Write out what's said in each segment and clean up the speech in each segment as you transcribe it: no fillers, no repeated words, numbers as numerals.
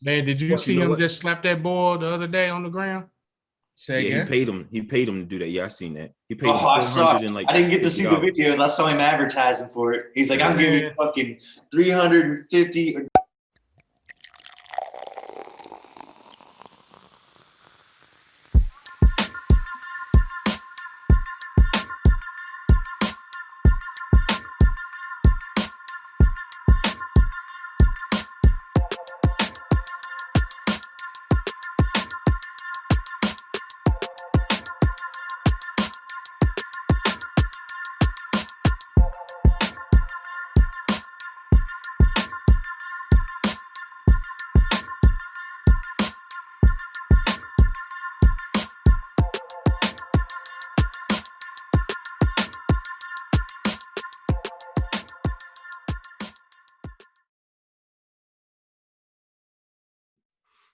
Man, did you But see you know him what? just slap that boy the other day on the ground? Say Yeah, again? he paid him to do that. Yeah, I seen that. He paid him Oh, I saw it. I didn't get to see the $450. videos. I saw him advertising for it. He's like, I'm giving you Yeah. fucking 350.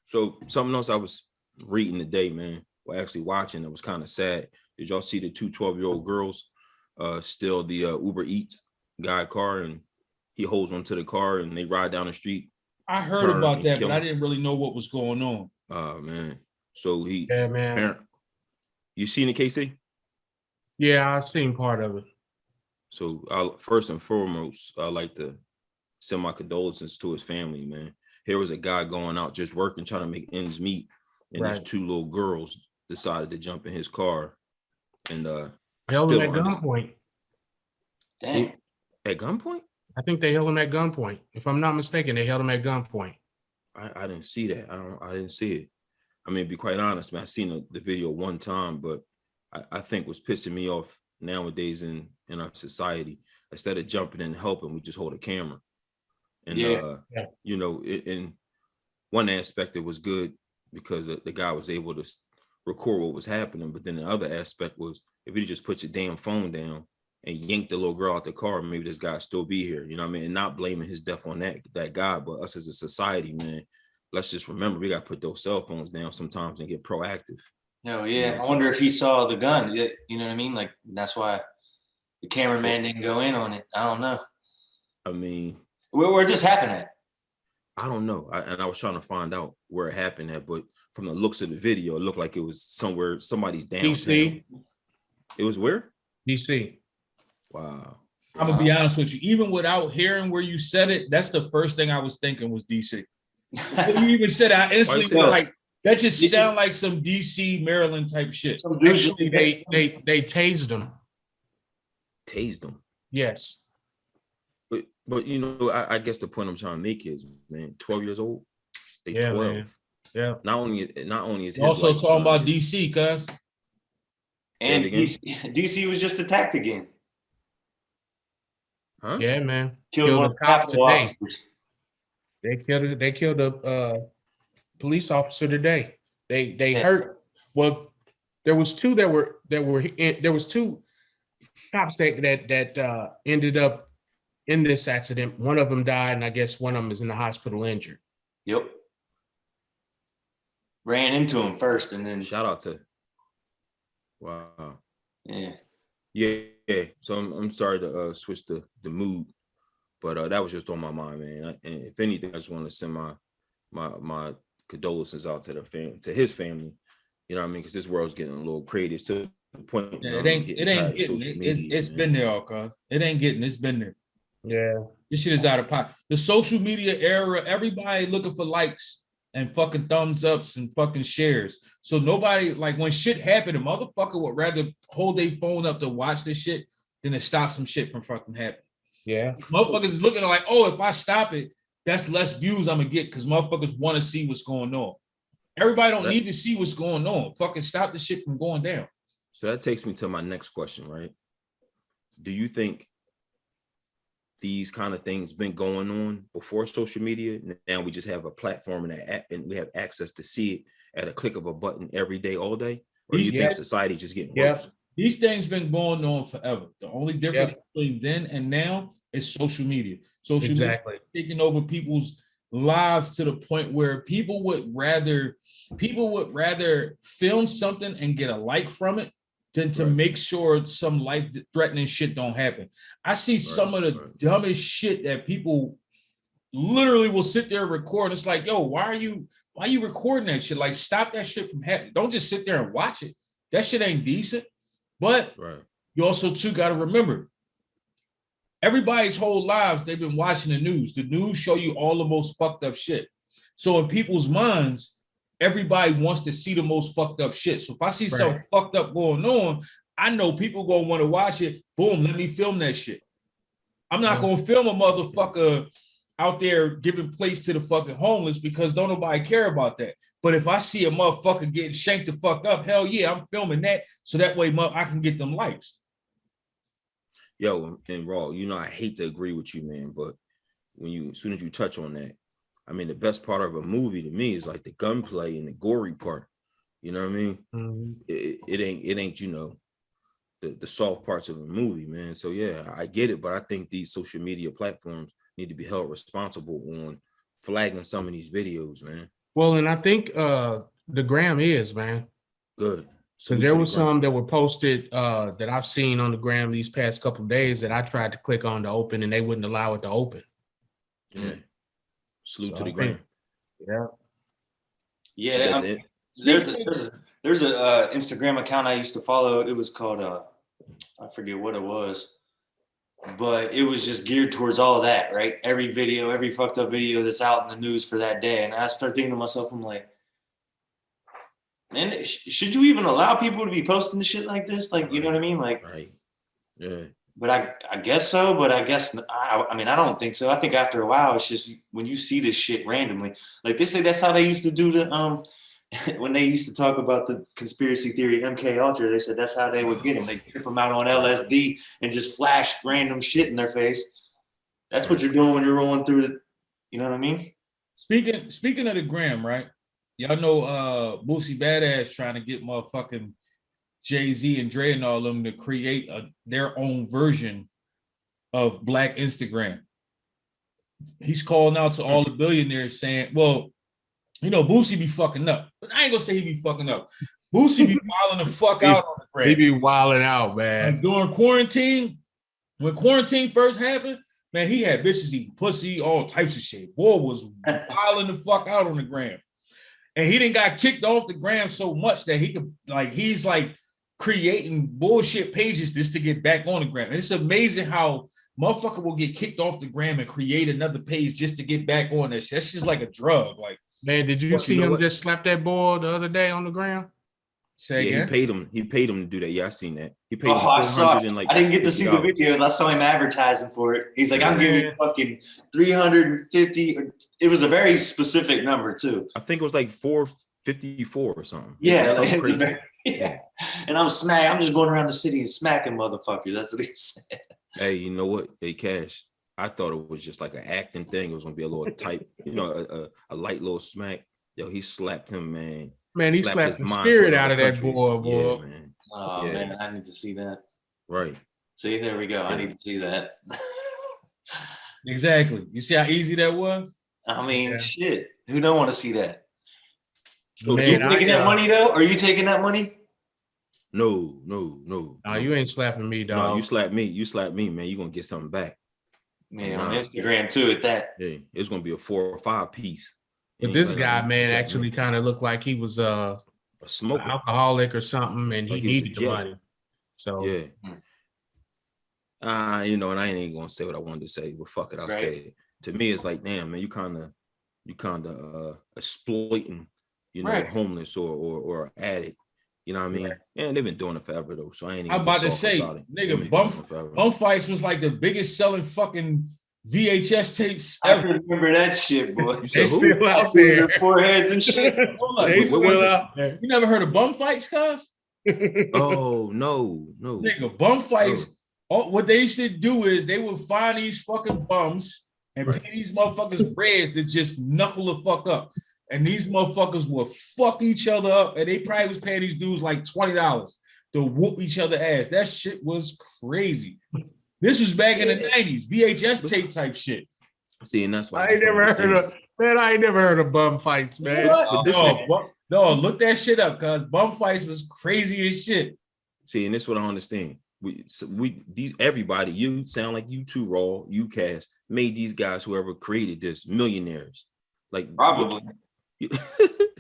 So something else I was reading today, man, or actually watching, it was kind of sad. Did y'all see the two 12-year-old girls steal the Uber Eats guy car, and he holds onto the car and they ride down the street? I heard about that, but I didn't really know what was going on. Oh man. So Yeah, man. You seen it, KC? Yeah, I seen part of it. So first and foremost, I'd like to send my condolences to his family, man. Here was a guy going out just working, trying to make ends meet, and these two little girls decided to jump in his car, and held him at gunpoint. Dang. At gunpoint? I think they held him at gunpoint. If I'm not mistaken, they held him at gunpoint. I didn't see that. I didn't see it. I mean, to be quite honest, man, I seen the video one time, but I think what's pissing me off nowadays in our society, instead of jumping in and helping, we just hold a camera. And you know, in one aspect it was good because the guy was able to record what was happening, but then the other aspect was, if you just put your damn phone down and yank the little girl out the car, maybe this guy still be here, you know what I mean? And not blaming his death on that guy, but us as a society, man, let's just remember we got to put those cell phones down sometimes and get proactive. No, yeah. I wonder if he saw the gun. You know what I mean? Like, that's why the cameraman didn't go in on it. I don't know. I mean, where did this happen at? I don't know. I was trying to find out where it happened at, but from the looks of the video, it looked like it was somewhere, somebody's downtown. DC. It was where? DC. Wow. I'm gonna be honest with you. Even without hearing where you said it, that's the first thing I was thinking was DC. You even said it, I instantly was like, that just sound like some DC, Maryland type shit. Actually, they tased him. Tased him? Yes. But you know, I guess the point I'm trying to make is, man, 12 years old. They 12. Man. Yeah. Not only is his also talking about DC, cuz. And DC was just attacked again. Huh? Yeah, man. Killed one a cop today. officers. They killed a police officer today. They hurt. Well, there was two cops that ended up in this accident. One of them died, and I guess one of them is in the hospital injured. Yep. Ran into him first, and then shout out to. Wow. Yeah. Yeah. So I'm sorry to switch the mood, but that was just on my mind, man. And if anything, I just want to send my condolences out to to his family. You know what I mean? Because this world's getting a little crazy to the point. Yeah, it ain't getting. It's been there, all cuz. It ain't getting. It's been there. Yeah. This shit is out of pocket. The social media era, everybody looking for likes and fucking thumbs ups and fucking shares. So nobody, like, when shit happened, a motherfucker would rather hold their phone up to watch this shit than to stop some shit from fucking happening. Yeah. Motherfuckers is looking like, oh, if I stop it, that's less views I'm gonna get because motherfuckers want to see what's going on. Everybody don't need to see what's going on. Fucking stop the shit from going down. So that takes me to my next question, right? Do you think these kind of things been going on before social media? Now we just have a platform and we have access to see it at a click of a button every day, all day? Or do you think society just getting worse? These things been going on forever. The only difference between then and now is social media. Social media is taking over people's lives to the point where people would rather film something and get a like from it than to make sure some life-threatening shit don't happen. I see some of the dumbest shit that people literally will sit there and record. It's like, yo, why are you recording that shit? Like, stop that shit from happening. Don't just sit there and watch it. That shit ain't decent. But Right. you also too got to remember, everybody's whole lives they've been watching the news. The news show you all the most fucked up shit. So in people's minds, everybody wants to see the most fucked up shit. So if I see something fucked up going on, I know people gonna want to watch it. Boom, let me film that shit. I'm not gonna film a motherfucker out there giving place to the fucking homeless because don't nobody care about that. But if I see a motherfucker getting shanked the fuck up, hell yeah, I'm filming that so that way I can get them likes. Yo, and Raw, you know, I hate to agree with you, man, but as soon as you touch on that, I mean, the best part of a movie to me is like the gunplay and the gory part. You know what I mean? Mhm. It ain't, you know, the soft parts of a movie, man. So yeah, I get it, but I think these social media platforms need to be held responsible on flagging some of these videos, man. Well, and I think the gram is, man. Good. Because there were some that were posted that I've seen on the gram these past couple of days that I tried to click on to open and they wouldn't allow it to open. Yeah. Salute So to the I gram. think- Yeah, there's a Instagram account I used to follow. It was called I forget what it was, but it was just geared towards all of that, right? Every video, every fucked up video that's out in the news for that day, and I start thinking to myself, I'm like, man, should you even allow people to be posting the shit like this? Like, you know what I mean? Like, Right. Yeah. but I guess so. But I guess I mean I don't think so. I think after a while, it's just when you see this shit randomly, like they say that's how they used to do the when they used to talk about the conspiracy theory MK Ultra. They said that's how they would get them. They trip them out on LSD and just flash random shit in their face. That's what you're doing when you're rolling through the, you know what I mean? Speaking of the gram, right? Y'all know Boosie Badass trying to get motherfucking Jay-Z and Dre and all of them to create their own version of Black Instagram. He's calling out to all the billionaires saying, well, you know, Boosie be fucking up. But I ain't gonna say he be fucking up. Boosie be wilding the fuck out on the gram. He be wilding out, man. And during quarantine, when quarantine first happened, man, he had bitches eating pussy, all types of shit. Boy was wilding the fuck out on the gram. And he didn't got kicked off the gram so much that he could, like, he's like creating bullshit pages just to get back on the gram. And it's amazing how motherfucker will get kicked off the gram and create another page just to get back on that shit. That's just like a drug. Like, Man, did you Well, see you know him what? just slap that boy the other day on the ground? say Yeah, again. he paid him to do that. Yeah, I seen that. He paid him I saw. 400 and like I didn't get to see the $50. videos. I saw him advertising for it. He's like, I'm giving you fucking 350. It was a very specific number too. I think it was like 454 or something. Yeah, That's like, crazy. yeah. And I'm just going around the city and smacking motherfuckers. That's what he said. Hey, you know what? They cash. I thought it was just like an acting thing. It was gonna be a little type, you know, a light little smack. Yo, he slapped him, man. Man, he Slapped slapped his the mind to spirit another out of that country. boy. Yeah, man. Oh Yeah. man, I need to see that. Right. See, there we go. I need to see that. Exactly. You see how easy that was? I mean, Yeah. shit. Who don't want to see that? So, Man, You I- taking that money though? Are you taking that money? no. No, you ain't slapping me, No, dog. you slap me, man. You're gonna get something back. Man, Nah. on Instagram too. At that. Yeah, it's gonna be a 4 or 5 piece. But Ain't this like guy, you man, slap me. actually kind of looked like he was a an smoker. alcoholic or something, and he Like he was in needed the jail. money. So Yeah. You know, and I ain't even gonna say what I wanted to say, but fuck it, I'll Right. say it. To me, it's like, damn, man, you kind of exploiting, you know, Right. homeless or addict. You know what I mean? And they've been doing it forever though, so I ain't even I'm about to soft say, about it. They've nigga, been bump doing it forever. Bum Fights was like the biggest selling fucking VHS tapes I ever. remember that shit, boy. You they said who? still out there. Their foreheads and shit. Hold up. They What was still it? out there. You never heard of Bum Fights, cuz? Oh no. Nigga, Bum Fights, what they used to do is they would find these fucking bums and pay these motherfuckers breads to just knuckle the fuck up. And these motherfuckers would fuck each other up, and they probably was paying these dudes like $20 to whoop each other ass. That shit was crazy. This was back in the 90s, VHS tape type shit. See, and that's why I just ain't don't never heard understand. of, man, I ain't never heard of bum fights, man. But this No, look that shit up, cuz Bum Fights was crazy as shit. See, and this is what I understand. these everybody, you sound like you too, Raw, you Cash, made these guys, whoever created this, millionaires. Like Probably.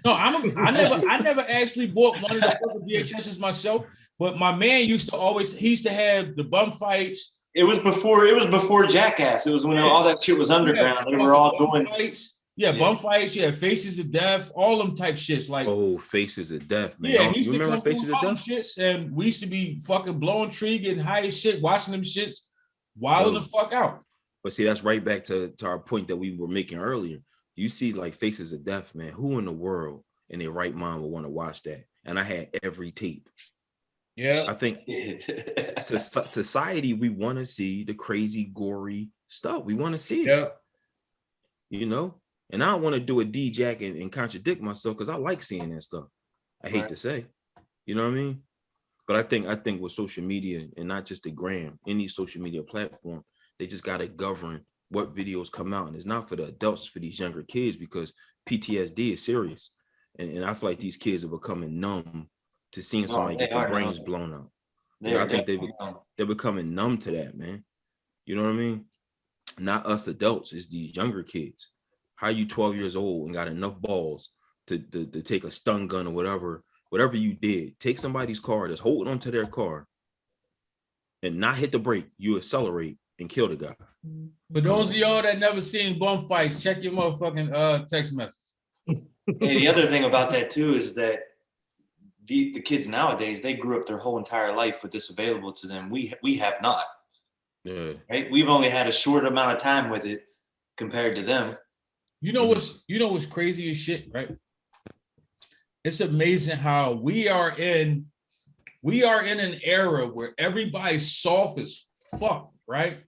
No, I never actually bought one of the fucking VHSs myself, but my man he used to have the bum fights. It was before Jackass. It was when all that shit was underground. They were all doing fights. Yeah, bum fights. Yeah, Faces of Death. All them type shits. Like Faces of Death, man. Yeah, he used you to remember come Faces through of all them Death? shits, and we used to be fucking blowing tree, getting high as shit, watching them shits, wilding the fuck out. But see, that's right back to our point that we were making earlier. You see, like Faces of Death, man. Who in the world in their right mind would want to watch that? And I had every tape. Yeah. I think society, we want to see the crazy, gory stuff. We want to see it. Yeah. You know? And I don't want to do a D-Jack and contradict myself because I like seeing that stuff. I hate to say. You know what I mean? But I think with social media, and not just the gram, any social media platform, they just got to govern what videos come out. And it's not for the adults, it's for these younger kids, because PTSD is serious. And I feel like these kids are becoming numb to seeing somebody get their brains blown out. I think they're becoming numb to that, man. You know what I mean? Not us adults, it's these younger kids. How you 12 years old and got enough balls to take a stun gun or whatever you did, take somebody's car that's holding onto their car and not hit the brake, you accelerate and kill the guy. For those of y'all that never seen bum fights, check your motherfucking text message. Hey, the other thing about that too is that the kids nowadays, they grew up their whole entire life with this available to them. We have not. Yeah. Right? We've only had a short amount of time with it compared to them. You know what's crazy as shit, right? It's amazing how we are in an era where everybody's soft as fuck, right?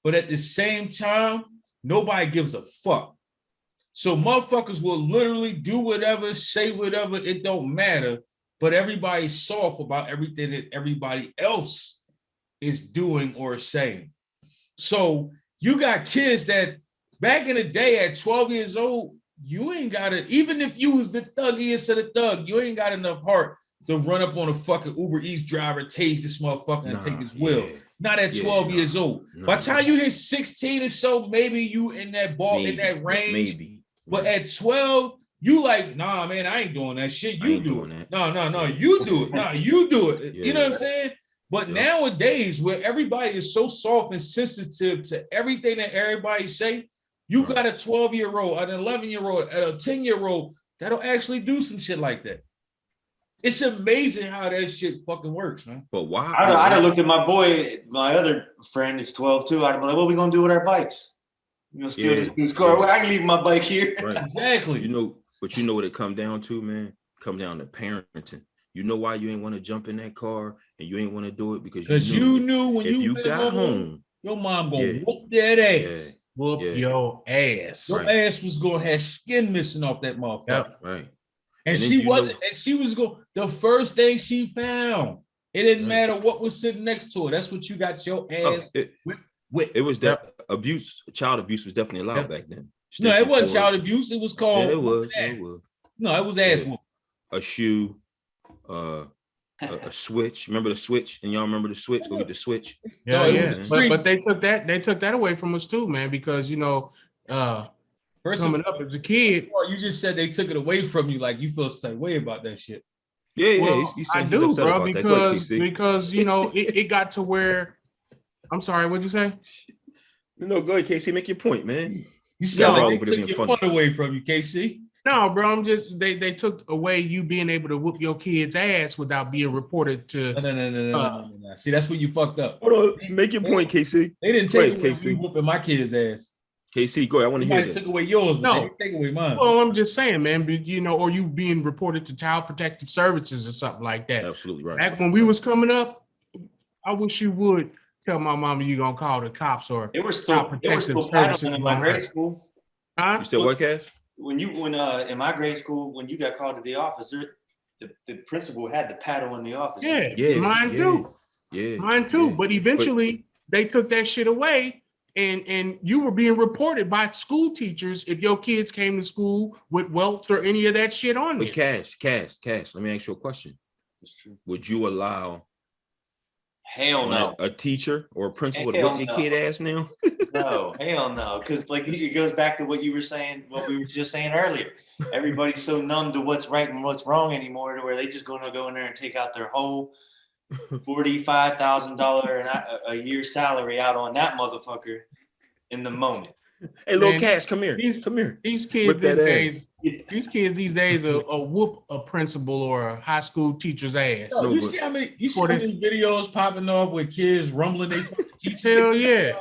But at the same time, nobody gives a fuck. So motherfuckers will literally do whatever, say whatever, it don't matter. But everybody's soft about everything that everybody else is doing or saying. So you got kids that back in the day at 12 years old, you ain't gotta, even if you was the thuggiest of the thug, you ain't got enough heart to run up on a fucking Uber Eats driver, tase this motherfucker and take his will. Not at 12 years old. By the time you hit 16 or so, maybe you in that in that range. Maybe. But at 12, you like, nah, man, I ain't doing that shit. You do it. No, you do it. No, you do it. You know what I'm saying? But nowadays, where everybody is so soft and sensitive to everything that everybody say, you got a 12-year-old, an 11-year-old, a 10-year-old that'll actually do some shit like that. It's amazing how that shit fucking works, man. But why? I'd have looked at my boy, my other friend is 12 too. I'd have been like, what are we gonna do with our bikes? You know, steal this dude's car. Well, I can leave my bike here. Right. Exactly. You know, but you know what it come down to, man? Come down to parenting. You know why you ain't want to jump in that car and you ain't want to do it? Because you knew when you got home, your mom gonna whoop that ass. Yeah. Whoop your ass. Your ass was gonna have skin missing off that motherfucker. Yep. Right. And she wasn't, and she was going, the first thing she found, it didn't matter what was sitting next to her. That's what you got your ass with. It was that abuse, child abuse was definitely allowed back then. No, it wasn't child abuse. It was called. Yeah, it was. It was. No, it was ass whooping. A shoe, a switch. Remember the switch? And y'all remember the switch? Go get the switch. Yeah. But they took that away from us too, man, because coming up as a kid. You just said they took it away from you, like you feel some way about that shit. Yeah, well, I do, bro, because it got to where. I'm sorry, what'd you say? No, go ahead, KC. Make your point, man. You sound like they took your fun away from you, KC. No, bro, I'm just they took away you being able to whoop your kid's ass without being reported to. No. See, that's where you fucked up. Hold on, make your point, KC. They didn't take away you whooping my kid's ass. KC, go ahead. I want to hear this. Took away yours, but they didn't take away mine. Well, I'm just saying, man, or you being reported to Child Protective Services or something like that. Absolutely right. Back when we was coming up, I wish you would tell my mama you gonna call the cops or it was still paddling in my grade school. Huh? You still what, Cash? When in my grade school, when you got called to the office, the principal had the paddle in the office. Yeah, mine too. Yeah, mine too. But eventually they took that shit away. And you were being reported by school teachers if your kids came to school with welts or any of that shit on them. But Cash, let me ask you a question. That's true. Would you allow Hell no. A teacher or a principal to Hell whip your no. kid ass now? No, hell no. Because like it goes back to what you were saying, what we were just saying earlier. Everybody's so numb to what's right and what's wrong anymore, to where they just gonna go in there and take out their whole $45,000 a year salary out on that motherfucker in the moment. Hey, little Man, Cash, come here. Come here. These kids Whip that these ass. days, these kids these days will whoop a principal or a high school teacher's ass. No, No, you but- see how many videos popping up with kids rumbling their fucking teachers? Hell yeah.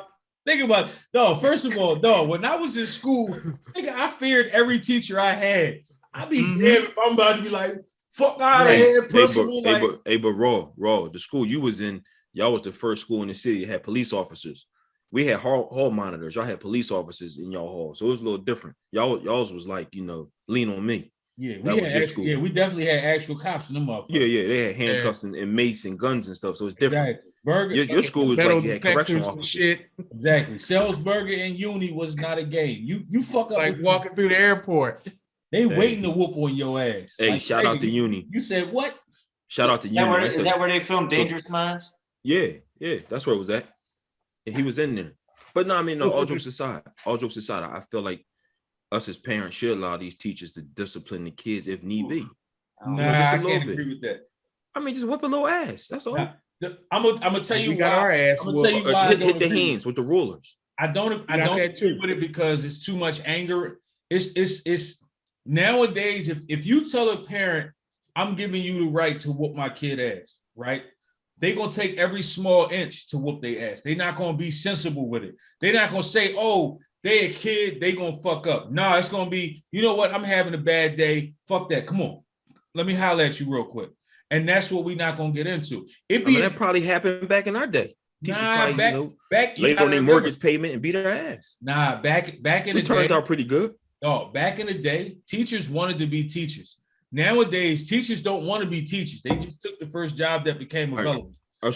Think about it. No, first of all, no, when I was in school, nigga, I feared every teacher I had. I'd be Mhm. damned if I'm about to be like, fuck out of Hey, here, hey, principal. but, hey, like, but, hey, but raw. The school you was in, y'all was the first school in the city that had police officers. We had hall monitors. Y'all had police officers in y'all hall, so it was a little different. Y'all's was like, lean on me. yeah, that was your school. yeah, we definitely had actual cops in them motherfuckers. Yeah, they had handcuffs and mace and guns and stuff, so it's different. Exactly. Burger, Your school was Metal like you had correctional detectors and officers. shit, exactly. Salisbury and Uni was not a game. You fuck up like with- walking through the airport. they waiting to whoop on your ass. Hey, Like, shout out to nigga, Uni. You said what? Shout out to Is that Uni. where, That's is a- that where they filmed Dangerous Minds? Yeah, that's where it was at. And he was in there. But no, I mean, no, all jokes aside, I feel like us as parents should allow these teachers to discipline the kids if need be. Nah, just a I little can't bit. agree with that. I mean, just whip a little ass. That's all. Nah, I'm gonna tell you We got our why. ass I'm gonna tell you whooped. why I Hit don't the agree. hands with the rulers. I don't got that agree too. with it because it's too much anger. It's nowadays, if you tell a parent, I'm giving you the right to whoop my kid ass, right? They're gonna take every small inch to whoop their ass. They're not gonna be sensible with it. They're not gonna say, oh, they a kid, they gonna fuck up. Nah, it's gonna be, you know what? I'm having a bad day. Fuck that. Come on. Let me holler at you real quick. And that's what we're not gonna get into. It I be mean, that probably happened back in our day. Teachers probably, back you laid gotta on their remember, mortgage payment and beat their ass. Nah, back in We the turned day, out pretty good. oh, back in the day, teachers wanted to be teachers. Nowadays, teachers don't want to be teachers. They just took the first job that became All right. available.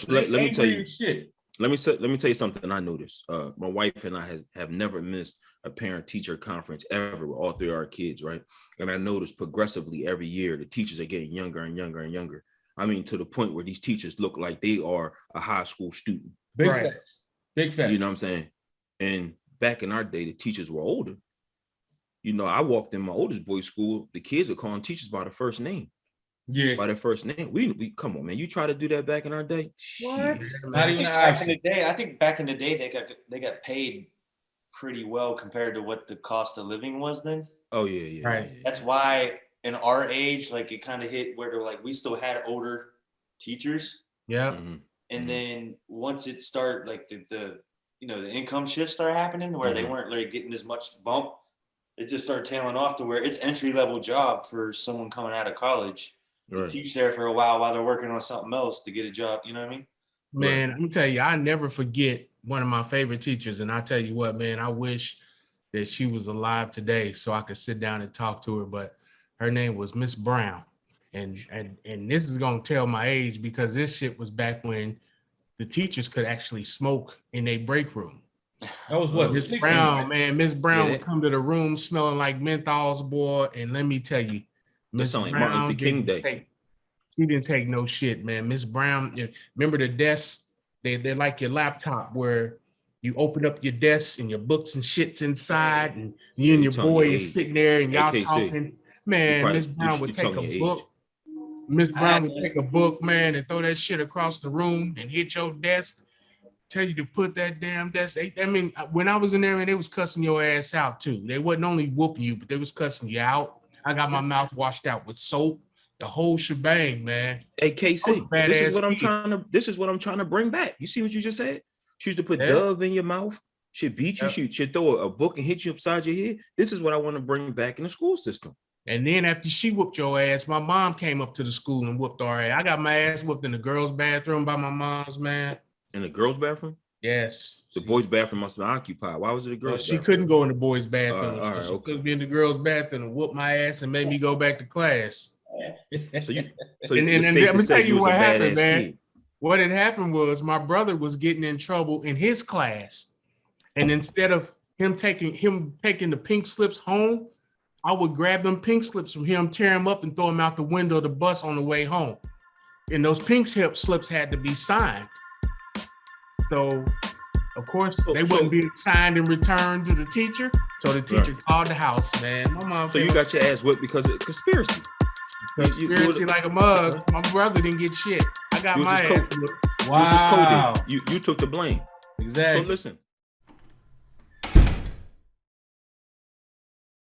Let me tell you. Shit. Let me tell you something I noticed. My wife and I have never missed a parent-teacher conference ever with all three of our kids, right? And I noticed progressively every year the teachers are getting younger and younger and younger. I mean, to the point where these teachers look like they are a high school student. Big Right. facts. Big facts. You know what I'm saying? And back in our day, the teachers were older. I walked in my oldest boy's school, the kids are calling teachers by their first name. Yeah. By their first name. We come on, man. You try to do that back in our day? What? Shit. Not even an Back in the option. day, I think back in the day they got paid pretty well compared to what the cost of living was then. Oh yeah. Right. Yeah. That's why in our age, like it kind of hit where they're like we still had older teachers, Yeah. Mhm. and Mhm. then once it started, like the income shifts started happening where they Mhm. weren't like getting as much bump, it just started tailing off to where it's entry level job for someone coming out of college to Right. teach there for a while they're working on something else to get a job. You know what I mean? Man, I'm tell you, I never forget one of my favorite teachers. And I tell you what, man, I wish that she was alive today so I could sit down and talk to her. But her name was Miss Brown. And this is gonna tell my age because this shit was back when the teachers could actually smoke in their break room. That was what? Oh, The Miss 60s, Brown, right? man, Miss Brown Yeah, would come to the room smelling like menthols, boy. And let me tell you, That Miss sound like Martin Luther King Day. She didn't take no shit, man. Miss Brown, remember the desks? They're like your laptop where you open up your desk and your books and shit's inside, and you and you your telling boy your is age. sitting there and y'all AKC. talking. Man, probably- Miss Brown would you take telling a your book. Miss I Brown had would take a book, man, and throw that shit across the room and hit your desk. Tell you to put that damn desk. I mean, when I was in there, and they was cussing your ass out too. They wasn't only whooping you, but they was cussing you out. I got my mouth washed out with soap, the whole shebang, man. Hey KC, badass this is what I'm kid. trying to bring back. You see what you just said? She used to put Yeah. Dove in your mouth. She'd beat you. Yep. She'd throw a book and hit you upside your head. This is what I want to bring back in the school system. And then after she whooped your ass, my mom came up to the school and whooped our ass. I got my ass whooped in the girls' bathroom by my mom's, man. In the girls' bathroom? Yes. The boys' bathroom must have been occupied. Why was it a Well, girls' she bathroom? couldn't go in the boys' bathroom. all right, so she okay. took me in the girls' bathroom and whooped my ass and made me go back to class. So you And it's let safe me to tell say you you was a what happened, badass man. kid. What had happened was my brother was getting in trouble in his class. And instead of him taking the pink slips home, I would grab them pink slips from him, tear them up, and throw them out the window of the bus on the way home. And those pink slips had to be signed. So, of course, So- they wouldn't be signed in return to the teacher. So the teacher called the house, man. My mom So you got your ass whipped because of conspiracy. conspiracy like a mug. My brother didn't get shit. I got You was my just ass coach. whipped. You was just Wow. coding. You took the blame. Exactly. So listen,